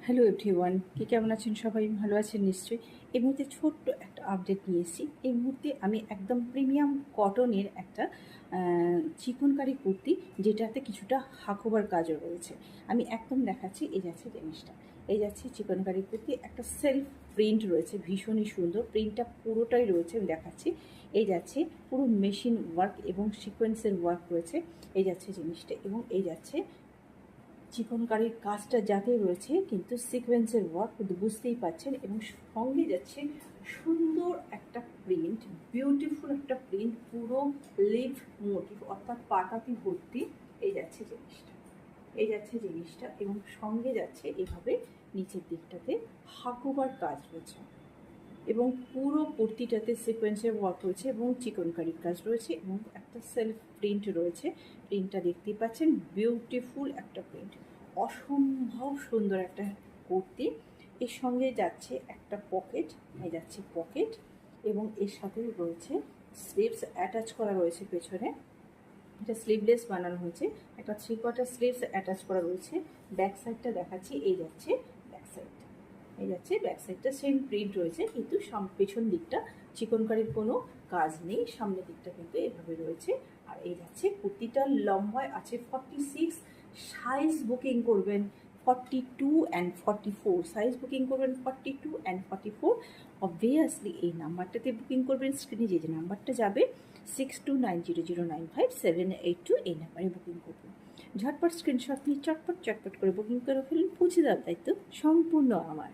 Hello everyone, কেমন আছেন? সবাই ভালো আছেন নিশ্চয়ই। এই মুহূর্তে ছোট্ট একটা আপডেট নিয়ে এসেছি। এই মুহূর্তে আমি একদম প্রিমিয়াম কটনের একটা চিকনকারি কুর্তি, যেটাতে কিছুটা হাকোবার কাজও রয়েছে, আমি একদম দেখাচ্ছি। এই যাচ্ছে জিনিসটা, এই যাচ্ছে চিকনকারি কুর্তি, একটা সেলফ প্রিন্ট রয়েছে, ভীষণই সুন্দর প্রিন্টটা পুরোটাই রয়েছে, আমি দেখাচ্ছি। এই যাচ্ছে পুরো মেশিন ওয়ার্ক এবং সিকোয়েন্সের ওয়ার্ক রয়েছে, এই যাচ্ছে জিনিসটা। এবং এই যাচ্ছে চিকনকারির কাজটা যাতে রয়েছে কিন্তু সিকোয়েন্সের ওয়ার্ক, কিন্তু বুঝতেই পারছেন। এবং সঙ্গে যাচ্ছে সুন্দর একটা প্রিন্ট, বিউটিফুল একটা প্রিন্ট, পুরো লিভ মোটিভ অর্থাৎ পাতাতি ভর্তি। এই যাচ্ছে জিনিসটা, এই যাচ্ছে জিনিসটা। এবং সঙ্গে যাচ্ছে এভাবে নিচের দিকটাতে হাকুবার কাজ রয়েছে, এবং পুরো কুর্তিটাতে সিকোয়েন্সের ওয়ার্ক রয়েছে এবং চিকনকারির কাজ রয়েছে, এবং একটা সেলফ প্রিন্ট রয়েছে। প্রিন্টটা দেখতেই পাচ্ছেন, বিউটিফুল একটা প্রিন্ট, অসম্ভব সুন্দর একটা কুর্তি। এর সঙ্গে যাচ্ছে একটা পকেট, এই যাচ্ছে পকেট, এবং এর সাথে রয়েছে স্লিভস অ্যাটাচ করা রয়েছে পেছনে। এটা স্লিভলেস বানানো হয়েছে, একটা 3/4 স্লিভস অ্যাটাচ করা রয়েছে। ব্যাক সাইডটা দেখাচ্ছি, এই যাচ্ছে ব্যাক সাইডটা, এই যাচ্ছে ব্যাক সাইডটা সেম প্রিন্ট রয়েছে, কিন্তু পেছন দিকটা চিকনকারির কোনো কাজ নেই, সামনের দিকটা কিন্তু এভাবে রয়েছে। আর এই যাচ্ছে কুর্তিটা লম্বায় আছে 46, সাইজ বুকিং করবেন 42 অ্যান্ড 44, সাইজ বুকিং করবেন 42 অ্যান্ড 44। অবভিয়াসলি এই নাম্বারটাতে বুকিং করবেন, স্ক্রিনে যে নাম্বারটা যাবে 6290095782, এই নাম্বারে বুকিং করবেন। ঝটপট স্ক্রিনশট নিয়ে চটপট চটপট করে বুকিং করে ফেলুন, পৌঁছে দেওয়ার দায়িত্ব সম্পূর্ণ আমার।